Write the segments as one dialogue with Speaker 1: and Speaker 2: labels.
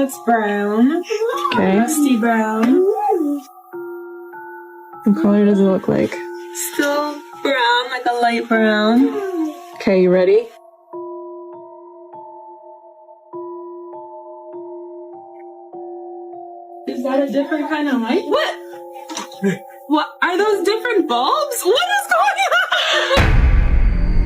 Speaker 1: it's brown.
Speaker 2: Okay.
Speaker 1: Rusty brown.
Speaker 2: What color does it look like?
Speaker 1: Still brown, like a light brown.
Speaker 2: Okay, you ready?
Speaker 1: Is that a different kind of light? What? What? Are those different bulbs? What is going on?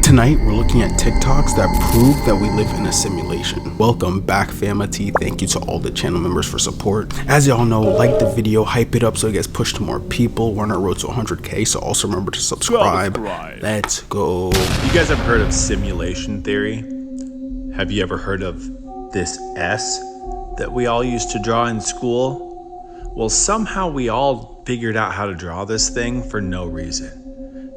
Speaker 3: Tonight, we're looking at TikToks that prove that we live in a simulation. Welcome back, famity. Thank you to all the channel members for support. As y'all know, like the video, hype it up so it gets pushed to more people. We're on our road to 100K, so also remember to subscribe. Let's go.
Speaker 4: You guys have heard of simulation theory? Have you ever heard of this S that we all used to draw in school? Well, somehow we all figured out how to draw this thing for no reason.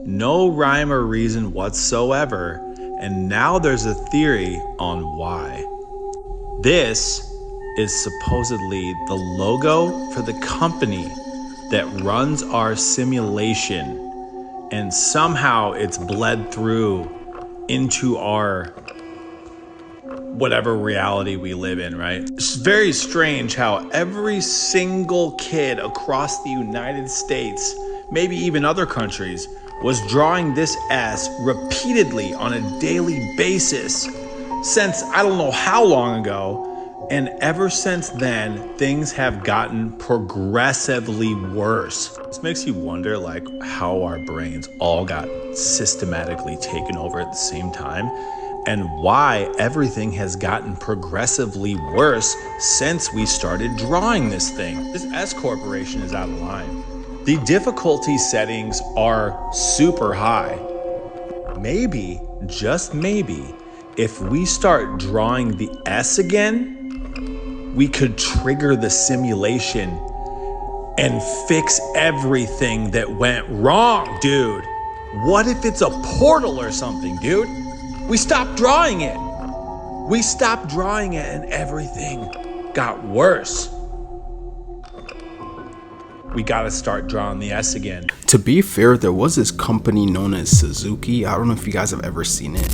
Speaker 4: No rhyme or reason whatsoever, and now there's a theory on why. This is supposedly the logo for the company that runs our simulation, and somehow it's bled through into our whatever reality we live in, right? It's very strange how every single kid across the United States, maybe even other countries, was drawing this S repeatedly on a daily basis since I don't know how long ago, and ever since then things have gotten progressively worse. This makes you wonder like how our brains all got systematically taken over at the same time and why everything has gotten progressively worse since we started drawing this thing. This S corporation is out of line. The difficulty settings are super high. Maybe, just maybe, if we start drawing the S again, we could trigger the simulation and fix everything that went wrong, dude. What if it's a portal or something, dude? We stopped drawing it. We stopped drawing it and everything got worse. We gotta start drawing the S again.
Speaker 3: To be fair, there was this company known as Suzuki. I don't know if you guys have ever seen it.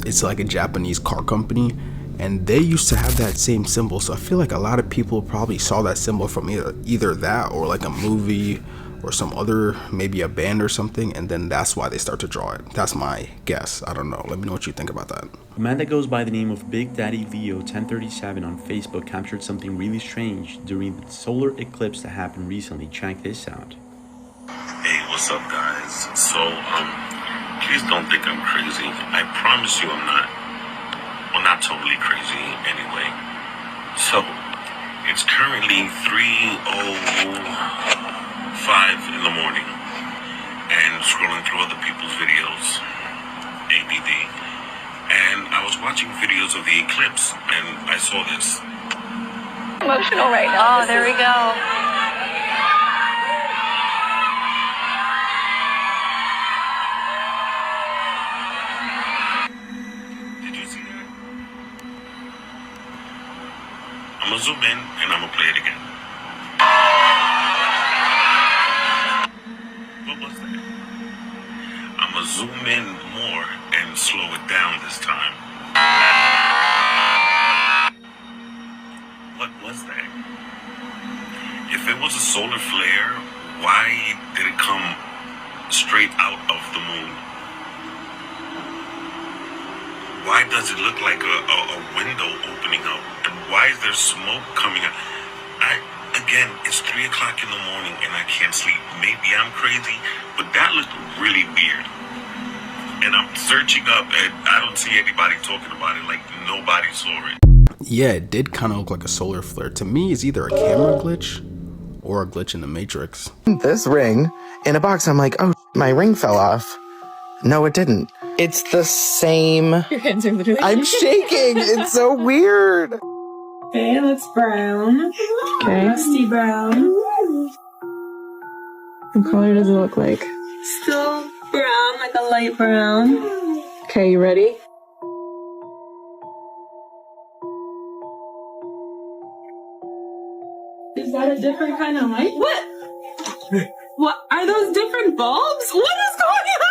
Speaker 3: It's like a Japanese car company, and they used to have that same symbol. So I feel like a lot of people probably saw that symbol from either that or like a movie or some other, maybe a band or something, and then that's why they start to draw it. That's my guess. I don't know. Let me know what you think about that.
Speaker 5: A man that goes by the name of Big Daddy Vio 1037 on Facebook captured something really strange during the solar eclipse that happened recently. Check this out.
Speaker 6: Hey, what's up, guys? So, please don't think I'm crazy. I promise you I'm not. Well, not totally crazy anyway. So, it's currently 3:05 in the morning, and scrolling through other people's videos, ADD, and I was watching videos of the eclipse, and I saw this.
Speaker 7: Emotional right now. Oh, there we go.
Speaker 6: Did you see that? I'm gonna zoom in, and I'm gonna play it again. What was that? I'm gonna zoom in more and slow it down this time. What was that? If it was a solar flare, why did it come straight out of the moon? Why does it look like a window opening up? And why is there smoke coming out? Again, it's 3 o'clock in the morning and I can't sleep. Maybe I'm crazy, but that looked really weird. And I'm searching up and I don't see anybody talking about it, like nobody saw it.
Speaker 3: Yeah, it did kind of look like a solar flare. To me, it's either a camera glitch or a glitch in the Matrix.
Speaker 8: This ring in a box. I'm like, oh, my ring fell off. No, it didn't. It's the same.
Speaker 1: Your hands are literally
Speaker 8: I'm shaking. It's so weird.
Speaker 1: Okay, that's brown.
Speaker 2: Okay.
Speaker 1: Rusty brown.
Speaker 2: What color does it look like?
Speaker 1: Still brown, like a light brown.
Speaker 2: Okay, you ready?
Speaker 1: Is that a different kind of light? What? What? Are those different bulbs? What is going on?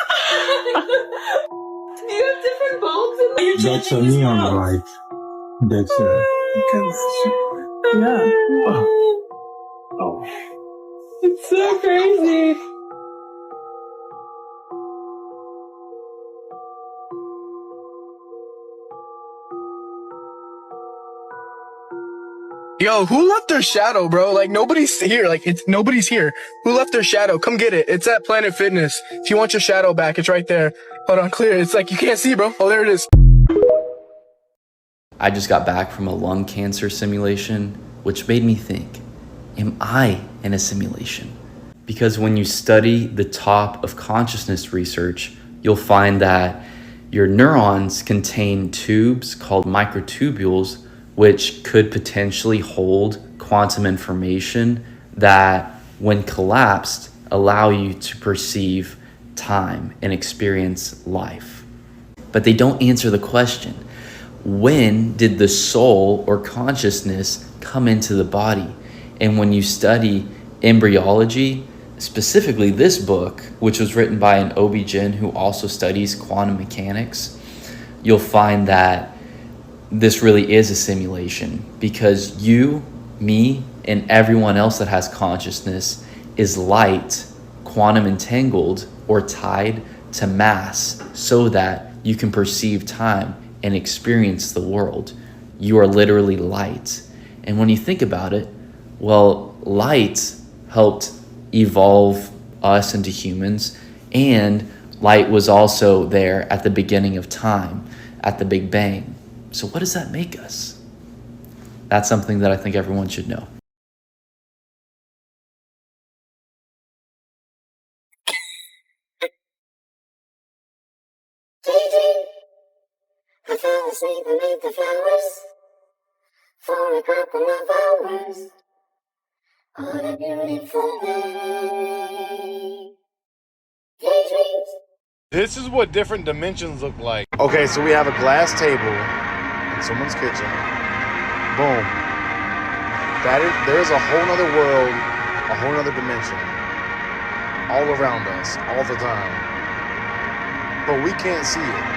Speaker 1: Do you have different bulbs in there? You're
Speaker 9: That's a
Speaker 1: changing these
Speaker 9: neon
Speaker 1: bulbs.
Speaker 9: light. That's
Speaker 1: Yeah. It's so crazy.
Speaker 9: Yo, who left their shadow, bro? Like, nobody's here. Like, nobody's here. Who left their shadow? Come get it. It's at Planet Fitness. If you want your shadow back, it's right there. Hold on, clear. It's like, you can't see, bro. Oh, there it is.
Speaker 5: I just got back from a lung cancer simulation, which made me think, am I in a simulation? Because when you study the top of consciousness research, you'll find that your neurons contain tubes called microtubules, which could potentially hold quantum information that, when collapsed, allow you to perceive time and experience life. But they don't answer the question, when did the soul or consciousness come into the body? And when you study embryology, specifically this book, which was written by an OB-GYN who also studies quantum mechanics, you'll find that this really is a simulation, because you, me, and everyone else that has consciousness is light, quantum entangled or tied to mass, so that you can perceive time and experience the world. You are literally light. And when you think about it, well, light helped evolve us into humans, and light was also there at the beginning of time, at the Big Bang. So what does that make us? That's something that I think everyone should know.
Speaker 10: I fell asleep amid the flowers for a couple of hours on a beautiful day. Daydreams.
Speaker 11: This is what different dimensions look like.
Speaker 8: Okay, so we have a glass table in someone's kitchen. Boom. There's a whole nother world, a whole nother dimension, all around us, all the time. But we can't see it.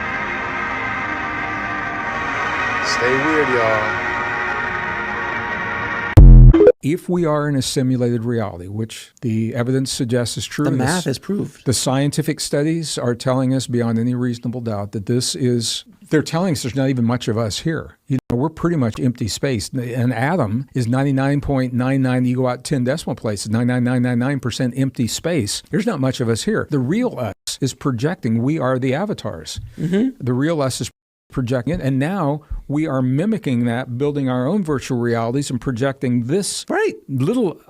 Speaker 8: Stay weird, y'all.
Speaker 12: If we are in a simulated reality, which the evidence suggests is true.
Speaker 13: The math has proved.
Speaker 12: The scientific studies are telling us beyond any reasonable doubt that this is, they're telling us there's not even much of us here. You know, we're pretty much empty space. An atom is 99.99, you go out 10 decimal places, 99.999% empty space. There's not much of us here. The real us is projecting. We are the avatars. Mm-hmm. The real us is projecting it, and now we are mimicking that, building our own virtual realities and projecting this little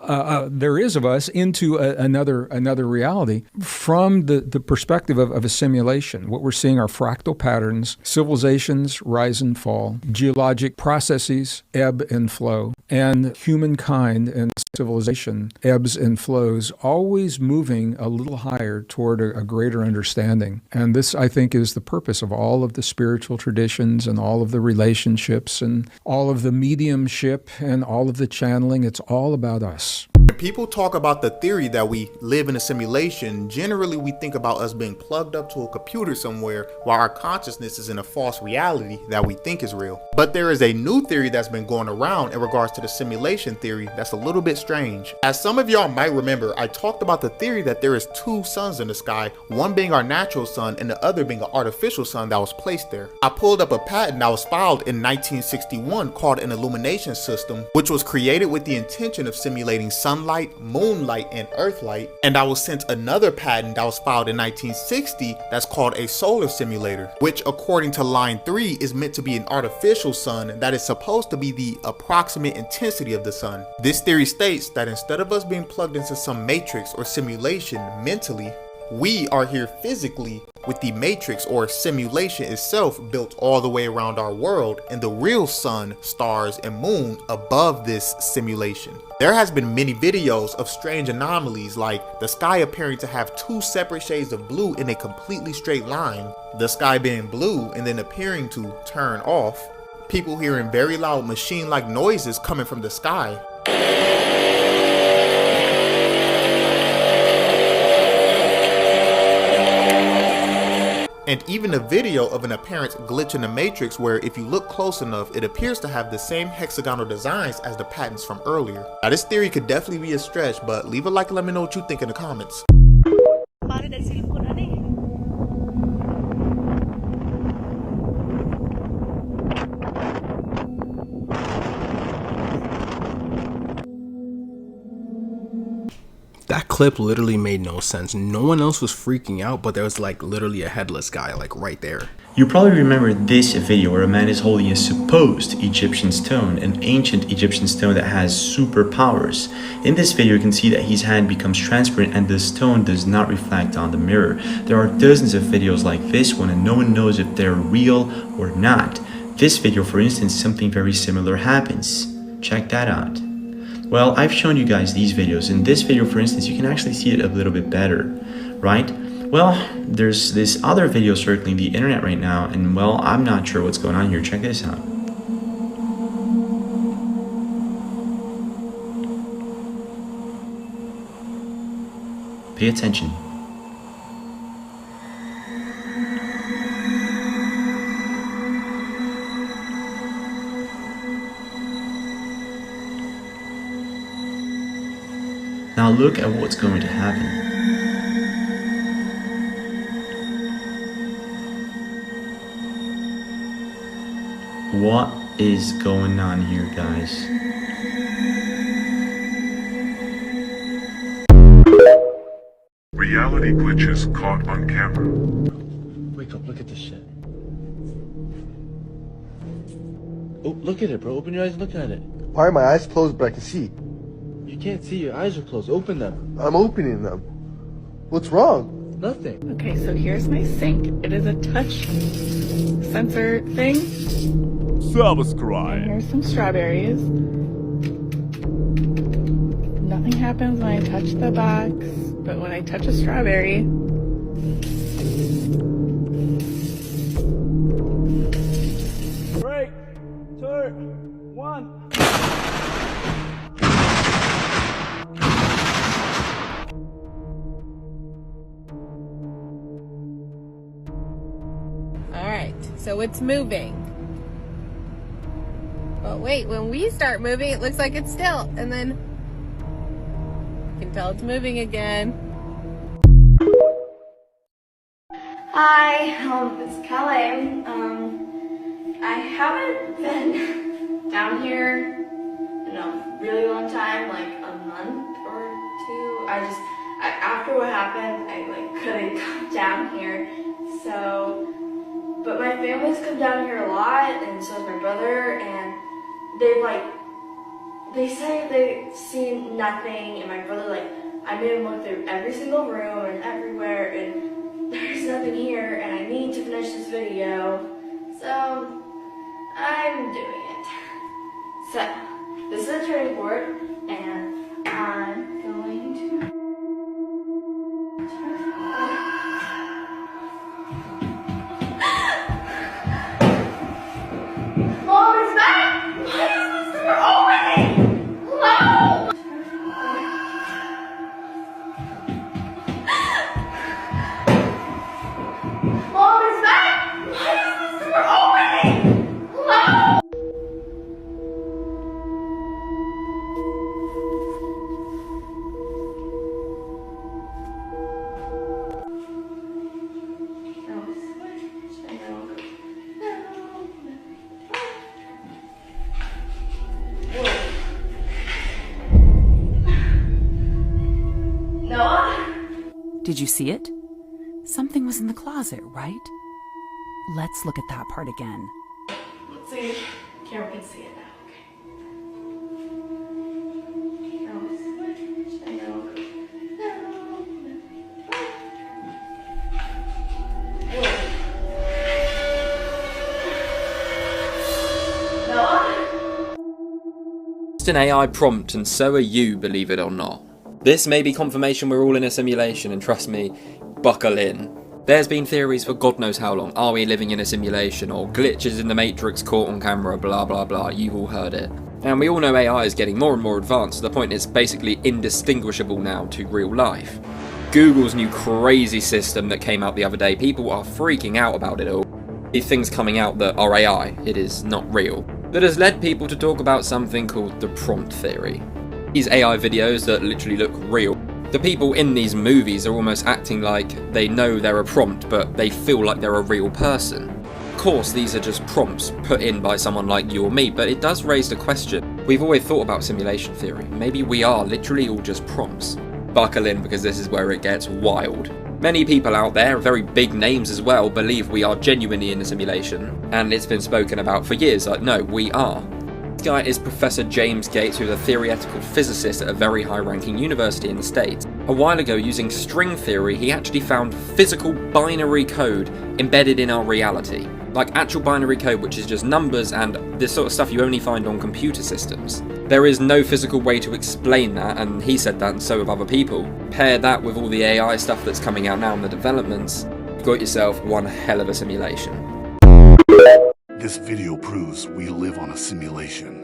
Speaker 12: there is of us into another reality from the perspective of a simulation. What we're seeing are fractal patterns, civilizations rise and fall, geologic processes ebb and flow, and humankind and civilization ebbs and flows, always moving a little higher toward a greater understanding. And this, I think, is the purpose of all of the spiritual traditions and all of the relationships and all of the mediumship and all of the channeling. It's all about us.
Speaker 14: When people talk about the theory that we live in a simulation, generally we think about us being plugged up to a computer somewhere while our consciousness is in a false reality that we think is real. But there is a new theory that's been going around in regards to the simulation theory that's a little bit strange. As some of y'all might remember, I talked about the theory that there is two suns in the sky, one being our natural sun and the other being an artificial sun that was placed there. I pulled up a patent that was filed in 1961 called an illumination system, which was created with the intention of simulating sunlight, moonlight, and earthlight. And I was sent another patent that was filed in 1960 that's called a solar simulator, which according to line 3 is meant to be an artificial sun that is supposed to be the approximate intensity of the sun. This theory states that instead of us being plugged into some matrix or simulation mentally, we are here physically with the matrix or simulation itself built all the way around our world, and the real sun, stars, and moon above this simulation. There has been many videos of strange anomalies, like the sky appearing to have two separate shades of blue in a completely straight line, the sky being blue and then appearing to turn off, people hearing very loud machine-like noises coming from the sky, and even a video of an apparent glitch in the Matrix where if you look close enough, it appears to have the same hexagonal designs as the patents from earlier. Now this theory could definitely be a stretch, but leave a like and let me know what you think in the comments.
Speaker 3: That clip literally made no sense. No one else was freaking out, but there was like literally a headless guy like right there.
Speaker 13: You probably remember this video where a man is holding a supposed Egyptian stone, an ancient Egyptian stone that has superpowers. In this video you can see that his hand becomes transparent and the stone does not reflect on the mirror. There are dozens of videos like this one and no one knows if they're real or not. This video, for instance, something very similar happens. Check that out. Well, I've shown you guys these videos. In this video, for instance, you can actually see it a little bit better, right? Well, there's this other video circling the internet right now, and well, I'm not sure what's going on here. Check this out. Pay attention. Now look at what's going to happen. What is going on here, guys?
Speaker 6: Reality glitches caught on camera.
Speaker 11: Wake up, look at this shit. Oh, look at it, bro. Open your eyes and look at it.
Speaker 9: Why are my eyes closed but I can see?
Speaker 11: You can't see, your eyes are closed. Open them.
Speaker 9: I'm opening them. What's wrong?
Speaker 11: Nothing.
Speaker 1: Okay, so here's my sink. It is a touch sensor thing.
Speaker 6: Subscribe.
Speaker 1: And here's some strawberries. Nothing happens when I touch the box, but when I touch a strawberry,
Speaker 11: Break. 2, 1.
Speaker 15: Alright, so it's moving. But wait, when we start moving, it looks like it's still. And then you can tell it's moving again.
Speaker 10: Hi, it's Kelly. I haven't been down here in a really long time, like a month or two. After what happened, I couldn't come down here. So, but my family's come down here a lot, and so has my brother, and they say they've seen nothing, and my brother, I made him look through every single room and everywhere, and there's nothing here, and I need to finish this video, so I'm doing it. So, this is a turning board, and I'm going to Mom, is that? Why is this door opening? Hello? Mom, is that? Why is this door opening? Hello?
Speaker 16: Did you see it? Something was in the closet, right? Let's look at that part again.
Speaker 10: Let's see. Camera can see it now.
Speaker 5: Just an AI prompt, and so are you, believe it or not. This may be confirmation we're all in a simulation, and trust me, buckle in. There's been theories for God knows how long. Are we living in a simulation, or glitches in the Matrix caught on camera, blah blah blah, you've all heard it. And we all know AI is getting more and more advanced to the point it's basically indistinguishable now to real life.
Speaker 17: Google's new crazy system that came out the other day, people are freaking out about it all. These things coming out that are AI, it is not real, that has led people to talk about something called the prompt theory. These AI videos that literally look real. The people in these movies are almost acting like they know they're a prompt, but they feel like they're a real person. Of course, these are just prompts put in by someone like you or me, but it does raise the question. We've always thought about simulation theory. Maybe we are literally all just prompts. Buckle in, because this is where it gets wild. Many people out there, very big names as well, believe we are genuinely in a simulation, and it's been spoken about for years, like, no, we are. This guy is Professor James Gates, who's a theoretical physicist at a very high-ranking university in the States. A while ago, using string theory, he actually found physical binary code embedded in our reality. Like actual binary code, which is just numbers and this sort of stuff you only find on computer systems. There is no physical way to explain that, and he said that, and so have other people. Pair that with all the AI stuff that's coming out now in the developments, you've got yourself one hell of a simulation.
Speaker 18: This video proves we live on a simulation.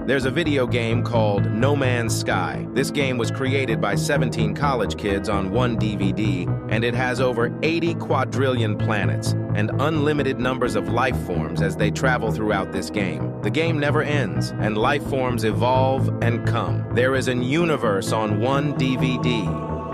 Speaker 19: There's a video game called No Man's Sky. This game was created by 17 college kids on one DVD, and it has over 80 quadrillion planets and unlimited numbers of life forms as they travel throughout this game. The game never ends, and life forms evolve and come. There is a universe on one DVD.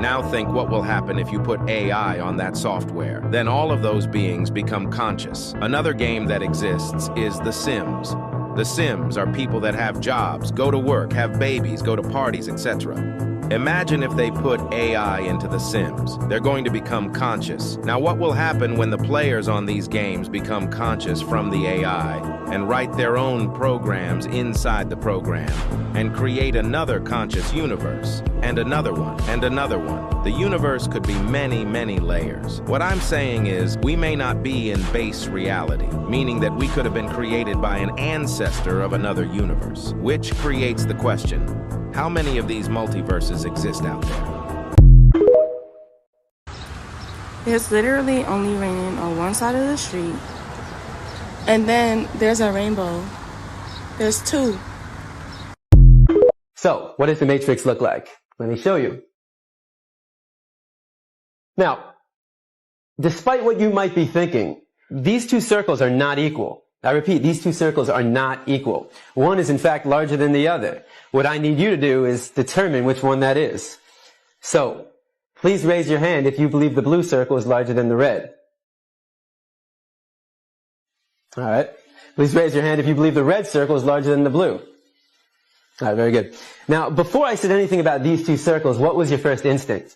Speaker 19: Now think what will happen if you put AI on that software. Then all of those beings become conscious. Another game that exists is The Sims. The Sims are people that have jobs, go to work, have babies, go to parties, etc. Imagine if they put AI into The Sims. They're going to become conscious. Now what will happen when the players on these games become conscious from the AI and write their own programs inside the program and create another conscious universe, and another one, and another one? The universe could be many, many layers. What I'm saying is, we may not be in base reality, meaning that we could have been created by an ancestor of another universe, which creates the question, how many of these multiverses exist out there?
Speaker 20: There's literally only raining on one side of the street, and then there's a rainbow. There's two.
Speaker 21: So, what does the matrix look like? Let me show you. Now, despite what you might be thinking, these two circles are not equal. I repeat, these two circles are not equal. One is in fact larger than the other. What I need you to do is determine which one that is. So, please raise your hand if you believe the blue circle is larger than the red. Alright. Please raise your hand if you believe the red circle is larger than the blue. Alright, very good. Now, before I said anything about these two circles, what was your first instinct?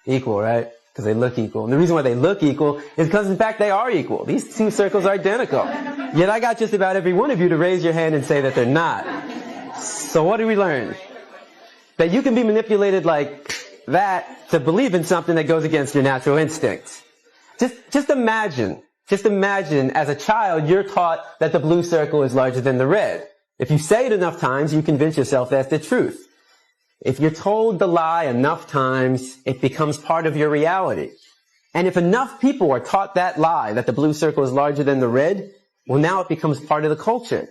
Speaker 21: Equal, right? Because they look equal. And the reason why they look equal is because, in fact, they are equal. These two circles are identical. Yet I got just about every one of you to raise your hand and say that they're not. So what do we learn? That you can be manipulated like that to believe in something that goes against your natural instincts. Just imagine as a child, you're taught that the blue circle is larger than the red. If you say it enough times, you convince yourself that's the truth. If you're told the lie enough times, it becomes part of your reality. And if enough people are taught that lie, that the blue circle is larger than the red, well, now it becomes part of the culture.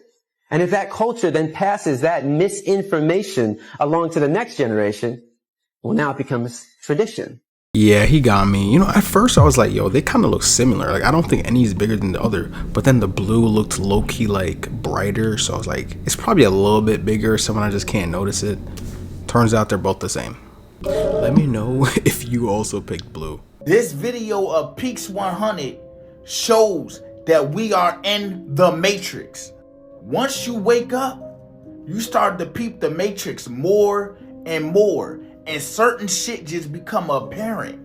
Speaker 21: And if that culture then passes that misinformation along to the next generation, well, now it becomes tradition.
Speaker 3: Yeah, he got me. You know, at first I was like, yo, they kind of look similar. Like, I don't think any is bigger than the other. But then the blue looked low-key, like, brighter. So I was like, it's probably a little bit bigger. Someone I just can't notice it. Turns out they're both the same. Let me know if you also picked blue.
Speaker 22: This video of Peaks 100 shows that we are in the Matrix. Once you wake up, you start to peep the Matrix more and more. And certain shit just become apparent.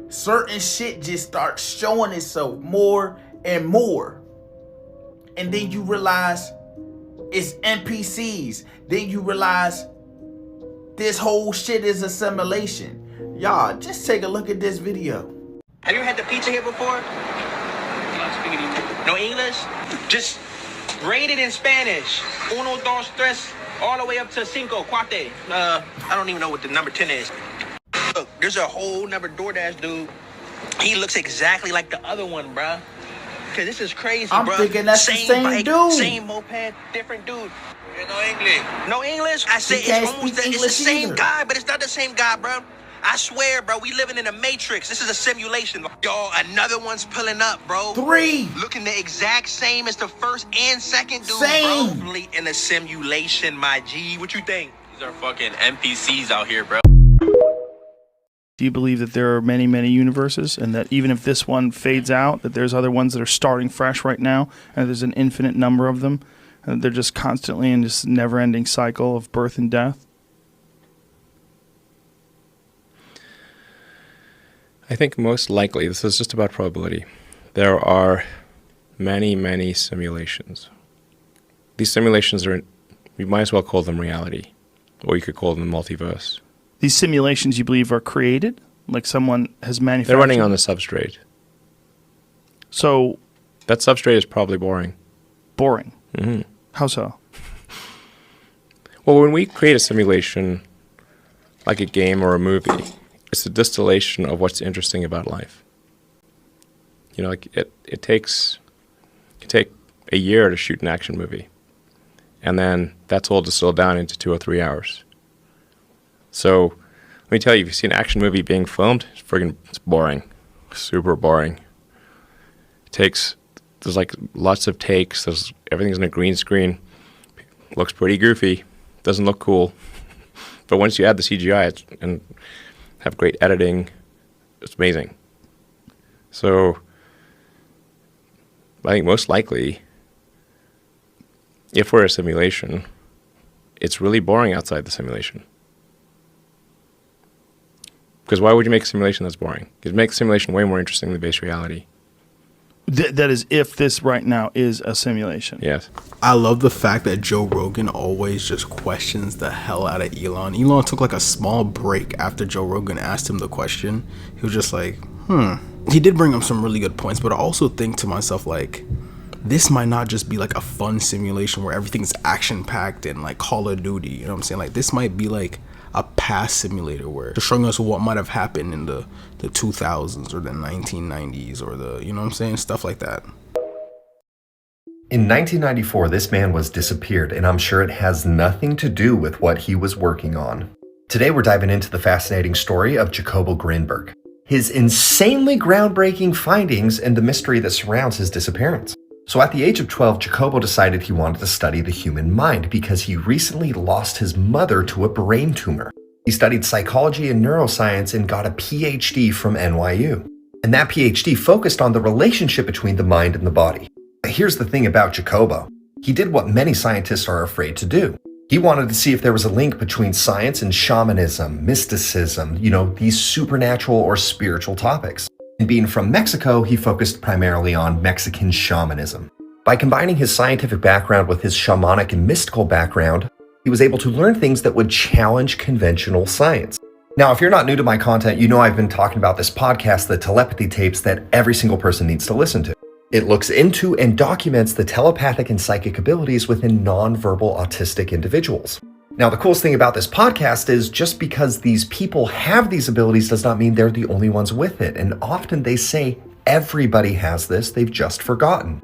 Speaker 22: Certain shit just starts showing itself more and more. And then you realize it's NPCs. Then you realize this whole shit is a simulation. Y'all, just take a look at this video.
Speaker 23: Have you had the pizza here before? No English? Just rate it in Spanish. Uno, dos, tres. All the way up to cinco, cuate. I don't even know what the number 10 is. Look, there's a whole number DoorDash dude. He looks exactly like the other one, bruh. Cause this is crazy,
Speaker 22: I'm
Speaker 23: bro.
Speaker 22: thinking that's the same
Speaker 23: bike,
Speaker 22: dude.
Speaker 23: Same moped, different dude. No English. No English? I say
Speaker 22: can't
Speaker 23: it's almost
Speaker 22: speak
Speaker 23: it's the
Speaker 22: English
Speaker 23: same
Speaker 22: either.
Speaker 23: guy, but it's not the same guy, bro. I swear, bro, we living in a matrix. This is a simulation. Y'all, another one's pulling up, bro.
Speaker 22: 3.
Speaker 23: Looking the exact same as the first and second dude,
Speaker 22: Same.
Speaker 23: bro. Really in a simulation, my G. What you think? These are fucking NPCs out here, bro.
Speaker 2: Do you believe that there are many, many universes, and that even if this one fades out, that there's other ones that are starting fresh right now, and there's an infinite number of them, and they're just constantly in this never-ending cycle of birth and death?
Speaker 4: I think most likely, this is just about probability, there are many, many simulations. These simulations are, we might as well call them reality, or you could call them multiverse.
Speaker 2: These simulations, you believe, are created? Like someone has manufactured?
Speaker 4: They're running on the substrate.
Speaker 2: So...
Speaker 4: that substrate is probably boring.
Speaker 2: Boring?
Speaker 4: Mm-hmm.
Speaker 2: How so?
Speaker 4: Well, when we create a simulation, like a game or a movie, it's a distillation of what's interesting about life. You know, like it can take a year to shoot an action movie. And then that's all distilled down into 2 or 3 hours. So, let me tell you, if you see an action movie being filmed, it's boring. Super boring. There's like lots of takes, everything's in a green screen. Looks pretty goofy. Doesn't look cool. But once you add the CGI and have great editing, it's amazing. So, I think most likely, if we're a simulation, it's really boring outside the simulation. Because why would you make a simulation that's boring? You'd make the simulation way more interesting than base reality.
Speaker 2: That is if this right now is a simulation.
Speaker 4: Yes.
Speaker 3: I love the fact that Joe Rogan always just questions the hell out of Elon. Elon took like a small break after Joe Rogan asked him the question. He was just like, He did bring up some really good points, but I also think to myself, like, this might not just be like a fun simulation where everything's action-packed and like Call of Duty, you know what I'm saying? Like, this might be like a past simulator where they're showing us what might have happened in the 2000s or the 1990s or the, you know what I'm saying? Stuff like that.
Speaker 7: In 1994, this man was disappeared, and I'm sure it has nothing to do with what he was working on. Today, we're diving into the fascinating story of Jacobo Grinberg, his insanely groundbreaking findings, and the mystery that surrounds his disappearance. So at the age of 12, Jacobo decided he wanted to study the human mind because he recently lost his mother to a brain tumor. He studied psychology and neuroscience and got a PhD from NYU. And that PhD focused on the relationship between the mind and the body. But here's the thing about Jacobo. He did what many scientists are afraid to do. He wanted to see if there was a link between science and shamanism, mysticism, these supernatural or spiritual topics. And being from Mexico, he focused primarily on Mexican shamanism. By combining his scientific background with his shamanic and mystical background, he was able to learn things that would challenge conventional science. Now, if you're not new to my content, you know I've been talking about this podcast, the telepathy tapes that every single person needs to listen to. It looks into and documents the telepathic and psychic abilities within nonverbal autistic individuals. Now, the coolest thing about this podcast is just because these people have these abilities does not mean they're the only ones with it. And often they say everybody has this, they've just forgotten.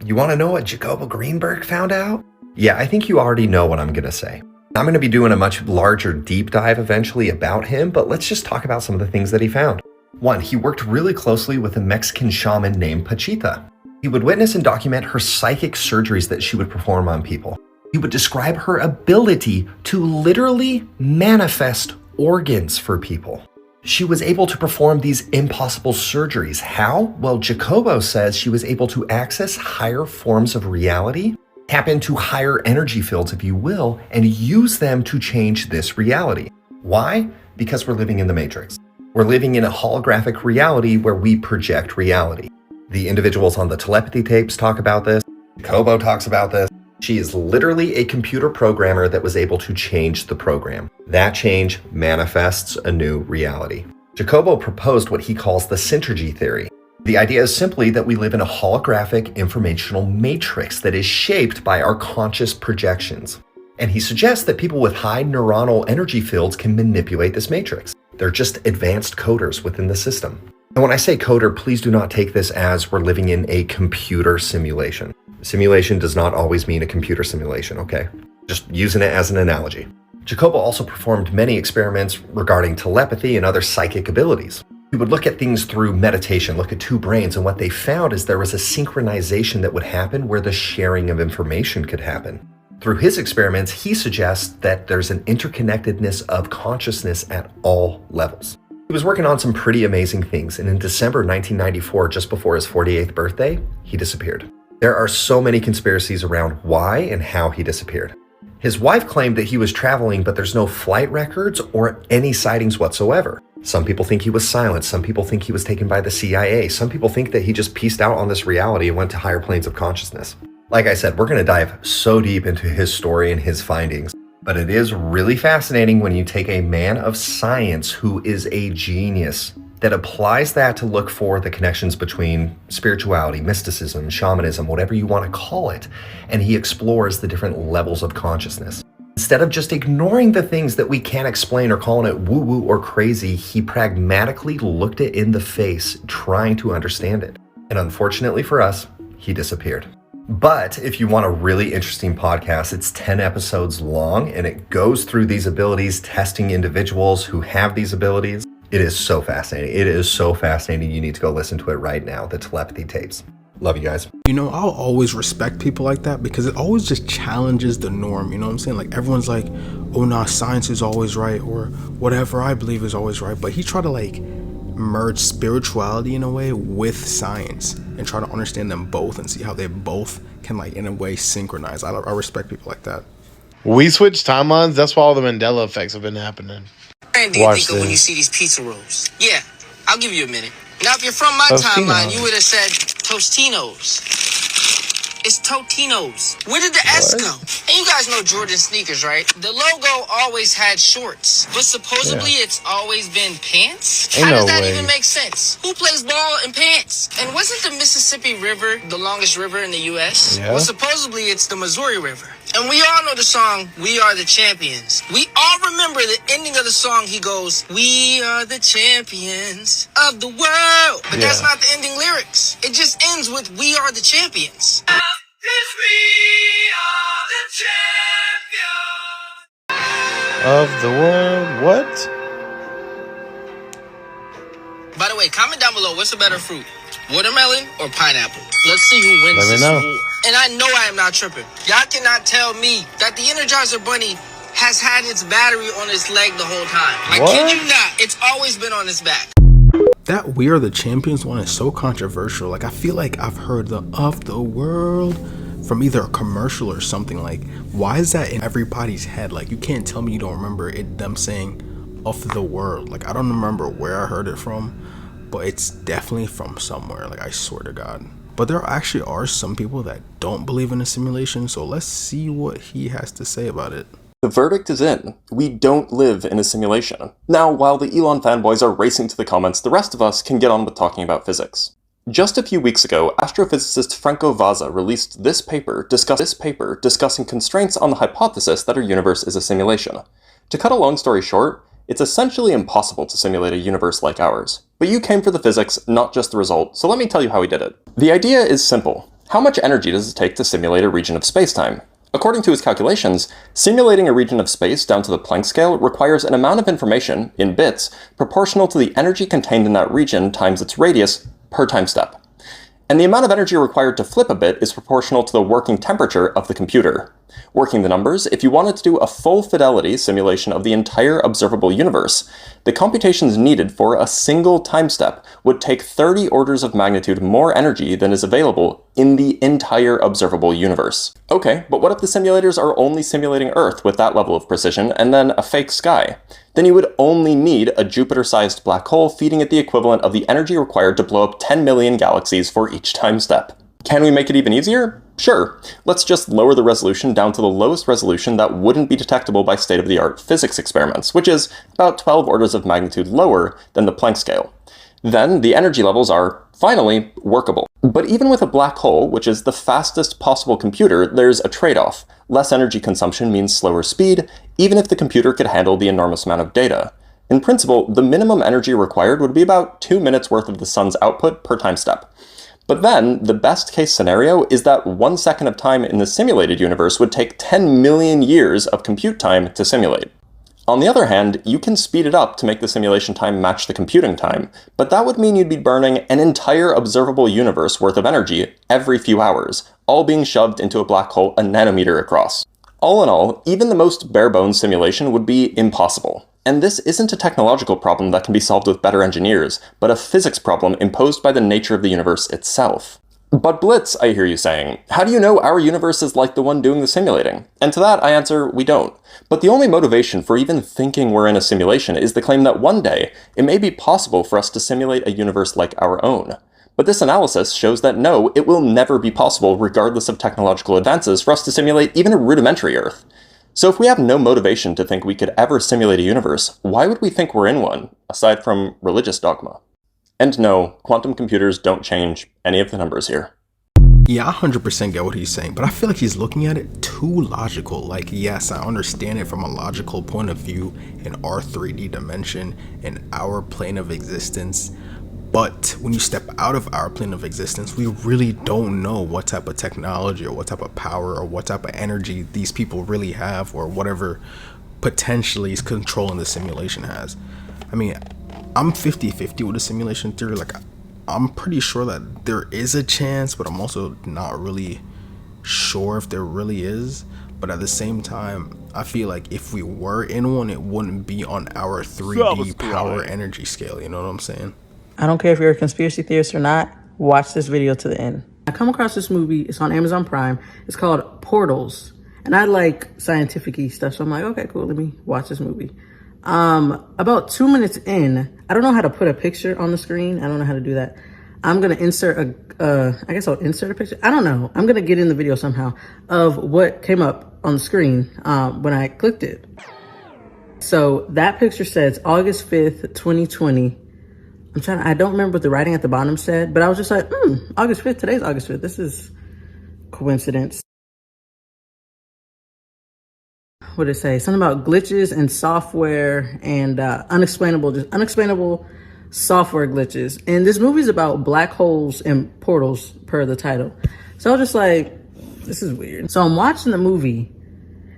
Speaker 7: You want to know what Jacobo Grinberg found out? Yeah, I think you already know what I'm going to say. I'm going to be doing a much larger deep dive eventually about him, but let's just talk about some of the things that he found. 1, he worked really closely with a Mexican shaman named Pachita. He would witness and document her psychic surgeries that she would perform on people. He would describe her ability to literally manifest organs for people. She was able to perform these impossible surgeries. How? Well, Jacobo says she was able to access higher forms of reality, tap into higher energy fields, if you will, and use them to change this reality. Why? Because we're living in the Matrix. We're living in a holographic reality where we project reality. The individuals on the telepathy tapes talk about this. Jacobo talks about this. She is literally a computer programmer that was able to change the program. That change manifests a new reality. Jacobo proposed what he calls the synergy theory. The idea is simply that we live in a holographic informational matrix that is shaped by our conscious projections. And he suggests that people with high neuronal energy fields can manipulate this matrix. They're just advanced coders within the system. And when I say coder, please do not take this as we're living in a computer simulation. Simulation does not always mean a computer simulation, okay? Just using it as an analogy. Jacobo also performed many experiments regarding telepathy and other psychic abilities. He would look at things through meditation, look at two brains, and what they found is there was a synchronization that would happen where the sharing of information could happen. Through his experiments, he suggests that there's an interconnectedness of consciousness at all levels. He was working on some pretty amazing things, and in December 1994, just before his 48th birthday, he disappeared. There are so many conspiracies around why and how he disappeared. His wife claimed that he was traveling, but there's no flight records or any sightings whatsoever. Some people think he was silent. Some people think he was taken by the CIA. Some people think that he just pieced out on this reality and went to higher planes of consciousness. Like I said, we're going to dive so deep into his story and his findings, but it is really fascinating when you take a man of science who is a genius that applies that to look for the connections between spirituality, mysticism, shamanism, whatever you want to call it, and he explores the different levels of consciousness. Instead of just ignoring the things that we can't explain or calling it woo-woo or crazy, he pragmatically looked it in the face, trying to understand it. And unfortunately for us, he disappeared. But if you want a really interesting podcast, it's 10 episodes long, and it goes through these abilities, testing individuals who have these abilities. It is so fascinating. It is so fascinating. You need to go listen to it right now, the telepathy tapes. Love you guys.
Speaker 3: You know, I'll always respect people like that because it always just challenges the norm. You know what I'm saying? Like everyone's like, oh nah, science is always right, or whatever I believe is always right. But he tried to like merge spirituality in a way with science and try to understand them both and see how they both can like in a way synchronize. I respect people like that.
Speaker 8: We switch timelines. That's why all the Mandela effects have been happening.
Speaker 23: What do you think of when you see these pizza rolls? Yeah, I'll give you a minute. Now, if you're from my timeline, you would have said Tostinos. It's Totinos. Where did the S go? And you guys know Jordan sneakers, right? The logo always had shorts, but supposedly it's always been pants? How does that even make sense? Who plays ball in pants? And wasn't the Mississippi River the longest river in the U.S.?
Speaker 8: Yeah.
Speaker 23: Well, supposedly it's the Missouri River. And we all know the song, We Are the Champions. We all remember the ending of the song. He goes, we are the champions of the world. But that's not the ending lyrics. It just ends with, we are the champions.
Speaker 8: Of the world, what?
Speaker 23: By the way, comment down below, what's a better fruit? Watermelon or pineapple? Let's see who wins this war. And I know I am not tripping. Y'all cannot tell me that the Energizer Bunny has had its battery on its leg the whole time. I kid you not. It's always been on its back.
Speaker 3: That We Are the Champions one is so controversial. Like I feel like I've heard the of the world from either a commercial or something. Like why is that in everybody's head? Like you can't tell me you don't remember it them saying of the world. Like I don't remember where I heard it from, but it's definitely from somewhere. Like I swear to God. But there actually are some people that don't believe in a simulation, so let's see what he has to say about it.
Speaker 12: The verdict is in. We don't live in a simulation. Now, while the Elon fanboys are racing to the comments, the rest of us can get on with talking about physics. Just a few weeks ago, astrophysicist Franco Vazza released this paper discussing constraints on the hypothesis that our universe is a simulation. To cut a long story short, it's essentially impossible to simulate a universe like ours. But you came for the physics, not just the result, so let me tell you how he did it. The idea is simple. How much energy does it take to simulate a region of space-time? According to his calculations, simulating a region of space down to the Planck scale requires an amount of information, in bits, proportional to the energy contained in that region times its radius per time step. And the amount of energy required to flip a bit is proportional to the working temperature of the computer. Working the numbers, if you wanted to do a full fidelity simulation of the entire observable universe, the computations needed for a single time step would take 30 orders of magnitude more energy than is available in the entire observable universe. Okay, but what if the simulators are only simulating Earth with that level of precision and then a fake sky? Then you would only need a Jupiter-sized black hole feeding it the equivalent of the energy required to blow up 10 million galaxies for each time step. Can we make it even easier? Sure. Let's just lower the resolution down to the lowest resolution that wouldn't be detectable by state-of-the-art physics experiments, which is about 12 orders of magnitude lower than the Planck scale. Then the energy levels are, finally, workable. But even with a black hole, which is the fastest possible computer, there's a trade-off. Less energy consumption means slower speed, even if the computer could handle the enormous amount of data. In principle, the minimum energy required would be about 2 minutes worth of the sun's output per time step. But then, the best case scenario is that 1 second of time in the simulated universe would take 10 million years of compute time to simulate. On the other hand, you can speed it up to make the simulation time match the computing time, but that would mean you'd be burning an entire observable universe worth of energy every few hours, all being shoved into a black hole a nanometer across. All in all, even the most bare-bones simulation would be impossible. And this isn't a technological problem that can be solved with better engineers, but a physics problem imposed by the nature of the universe itself. But Blitz, I hear you saying, how do you know our universe is like the one doing the simulating? And to that I answer, we don't. But the only motivation for even thinking we're in a simulation is the claim that one day it may be possible for us to simulate a universe like our own. But this analysis shows that no, it will never be possible regardless of technological advances for us to simulate even a rudimentary Earth. So if we have no motivation to think we could ever simulate a universe, why would we think we're in one, aside from religious dogma? And no, quantum computers don't change any of the numbers here.
Speaker 3: Yeah, I 100% get what he's saying, but I feel like he's looking at it too logical. Like, yes, I understand it from a logical point of view in our 3D dimension, in our plane of existence. But when you step out of our plane of existence, we really don't know what type of technology or what type of power or what type of energy these people really have, or whatever potentially is controlling the simulation has. I mean, I'm 50-50 with the simulation theory. Like, I'm pretty sure that there is a chance, but I'm also not really sure if there really is. But at the same time, I feel like if we were in one, it wouldn't be on our 3D power energy scale. You know what I'm saying?
Speaker 9: I don't care if you're a conspiracy theorist or not, watch this video to the end. I come across this movie, it's on Amazon Prime, it's called Portals. And I like scientific-y stuff, so I'm like, okay, cool, let me watch this movie. About 2 minutes in, I don't know how to put a picture on the screen. I don't know how to do that. I'm gonna insert I guess I'll insert a picture. I don't know. I'm gonna get in the video somehow of what came up on the screen when I clicked it. So that picture says August 5th, 2020. I don't remember what the writing at the bottom said, but I was just like, August 5th, today's August 5th. This is coincidence. What did it say? Something about glitches and software and unexplainable software glitches. And this movie's about black holes and portals per the title. So I was just like, this is weird. So I'm watching the movie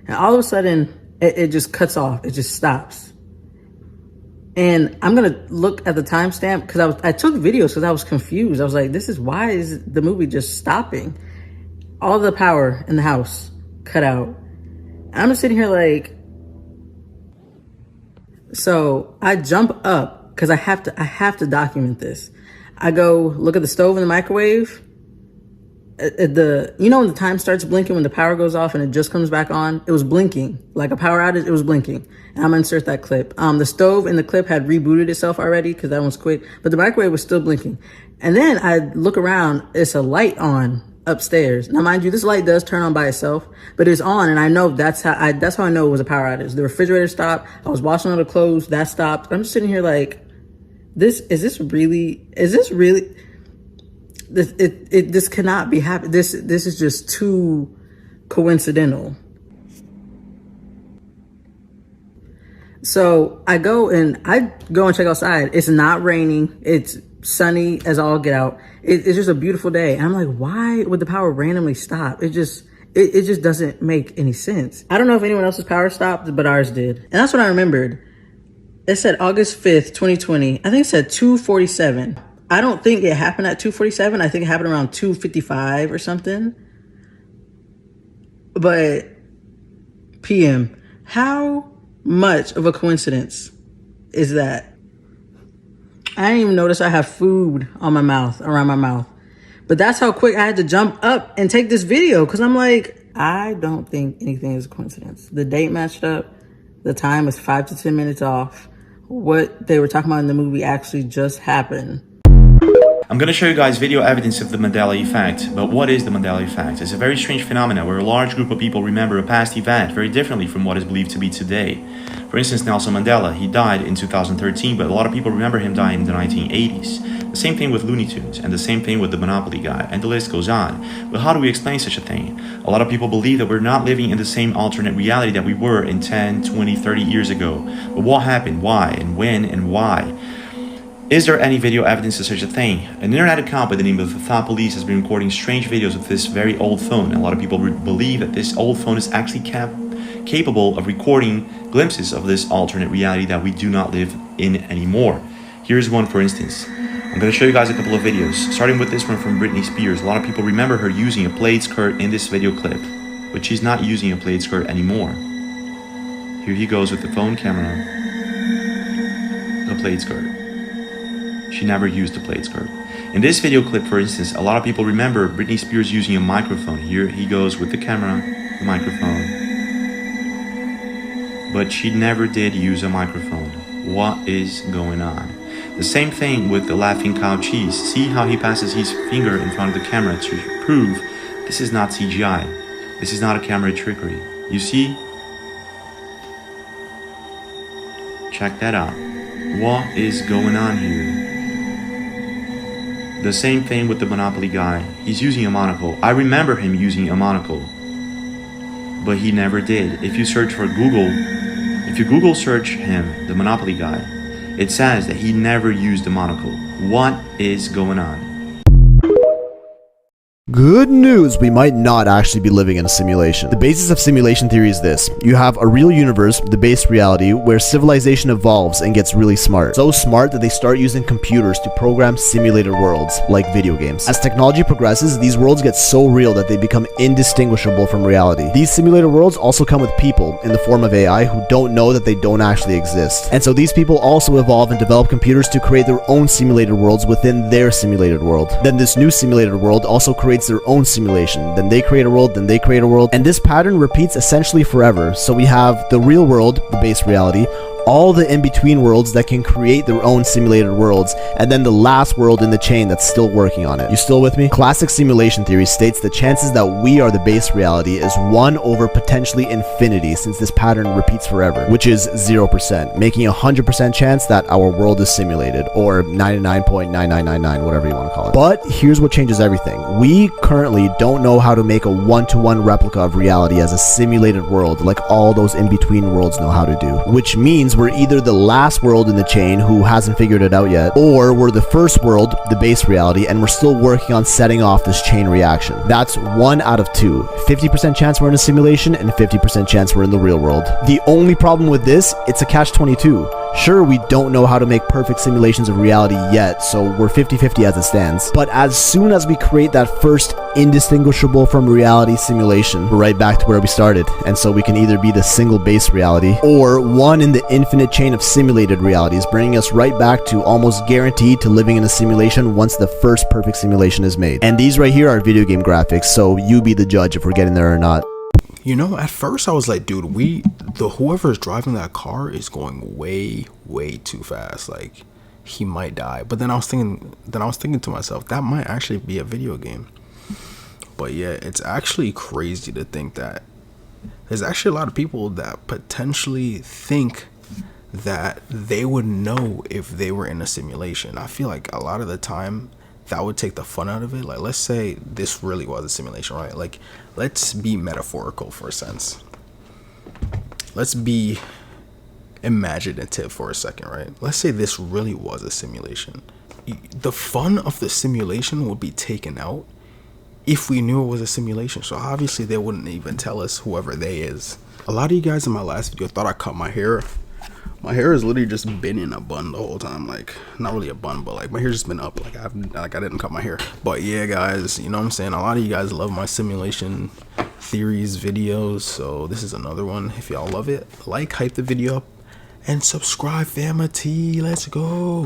Speaker 9: and all of a sudden it just cuts off. It just stops. And I'm going to look at the timestamp because I took videos because I was confused. I was like, why is the movie just stopping? All the power in the house cut out. I'm just sitting here like, so I jump up because I have to document this. I go look at the stove and the microwave. When the time starts blinking, when the power goes off and it just comes back on, it was blinking like a power outage. It was blinking. And I'm gonna insert that clip. The stove in the clip had rebooted itself already because that one's quick, but the microwave was still blinking. And then I look around, it's a light on upstairs. Now, mind you, this light does turn on by itself, but it's on, and I know that's how I know it was a power outage. The refrigerator stopped. I was washing all the clothes, that stopped. I'm just sitting here like, this cannot be happening. This is just too coincidental. So I go and check outside. It's not raining. It's sunny as all get out. It's just a beautiful day. And I'm like, why would the power randomly stop? It just doesn't make any sense. I don't know if anyone else's power stopped, but ours did. And that's what I remembered. It said August 5th, 2020. I think it said 2:47. I don't think it happened at 2:47. I think it happened around 2:55 or something. But PM, how much of a coincidence is that? I didn't even notice I have food on my mouth, around my mouth. But that's how quick I had to jump up and take this video because I'm like, I don't think anything is a coincidence. The date matched up. The time was 5 to 10 minutes off. What they were talking about in the movie actually just happened.
Speaker 13: I'm going to show you guys video evidence of the Mandela effect. But what is the Mandela effect? It's a very strange phenomenon where a large group of people remember a past event very differently from what is believed to be today. For instance, Nelson Mandela, he died in 2013, but a lot of people remember him dying in the 1980s. The same thing with Looney Tunes, and the same thing with the Monopoly guy, and the list goes on. But how do we explain such a thing? A lot of people believe that we're not living in the same alternate reality that we were in 10, 20, 30 years ago. But what happened? Why? And when? And why? Is there any video evidence of such a thing? An internet account by the name of the Thought Police has been recording strange videos with this very old phone. And a lot of people believe that this old phone is actually capable of recording glimpses of this alternate reality that we do not live in anymore. Here's one, for instance. I'm going to show you guys a couple of videos, starting with this one from Britney Spears. A lot of people remember her using a plaid skirt in this video clip, but she's not using a plaid skirt anymore. Here he goes with the phone camera, the plaid skirt. She never used the plaid skirt. In this video clip, for instance, a lot of people remember Britney Spears using a microphone. Here he goes with the camera, the microphone. But she never did use a microphone. What is going on? The same thing with the laughing cow cheese. See how he passes his finger in front of the camera to prove this is not CGI. This is not a camera trickery. You see? Check that out. What is going on here? The same thing with the Monopoly guy. He's using a monocle. I remember him using a monocle, but he never did. If you search for Google, if you Google search him, the Monopoly guy, it says that he never used a monocle. What is going on?
Speaker 1: Good news, we might not actually be living in a simulation. The basis of simulation theory is this. You have a real universe, the base reality, where civilization evolves and gets really smart. So smart that they start using computers to program simulated worlds, like video games. As technology progresses, these worlds get so real that they become indistinguishable from reality. These simulated worlds also come with people, in the form of AI, who don't know that they don't actually exist. And so these people also evolve and develop computers to create their own simulated worlds within their simulated world. Then this new simulated world also creates their own simulation. Then they create a world, then they create a world, and this pattern repeats essentially forever. So we have the real world, the base reality, all the in-between worlds that can create their own simulated worlds, and then the last world in the chain that's still working on it. You still with me? Classic simulation theory states the chances that we are the base reality is 1 over potentially infinity, since this pattern repeats forever, which is 0%, making a 100% chance that our world is simulated, or 99.9999, whatever you want to call it. But here's what changes everything. We currently don't know how to make a one-to-one replica of reality as a simulated world like all those in-between worlds know how to do, which means we're either the last world in the chain who hasn't figured it out yet, or we're the first world, the base reality, and we're still working on setting off this chain reaction. That's 1 out of 2. 50% chance we're in a simulation and 50% chance we're in the real world. The only problem with this, it's a catch-22. Sure, we don't know how to make perfect simulations of reality yet, so we're 50-50 as it stands. But as soon as we create that first indistinguishable from reality simulation, we're right back to where we started. And so we can either be the single base reality, or one in the infinite chain of simulated realities, bringing us right back to almost guaranteed to living in a simulation once the first perfect simulation is made. And these right here are video game graphics, so you be the judge if we're getting there or not.
Speaker 3: You know, at first I was like, dude, whoever's driving that car is going way too fast. Like, he might die. But then I was thinking to myself, that might actually be a video game. But yeah, it's actually crazy to think that there's actually a lot of people that potentially think that they would know if they were in a simulation. I feel like a lot of the time that would take the fun out of it. Like, let's say this really was a simulation, right? Like, let's be metaphorical for a sense. Let's be imaginative for a second, right? Let's say this really was a simulation. The fun of the simulation would be taken out if we knew it was a simulation. So obviously they wouldn't even tell us, whoever they is. A lot of you guys in my last video thought I cut my hair. My hair has literally just been in a bun the whole time. Like, not really a bun, but like my hair's just been up. Like I didn't cut my hair. But yeah, guys, you know what I'm saying? A lot of you guys love my simulation theories videos, so this is another one. If y'all love it, like, hype the video up, and subscribe, family. Let's go.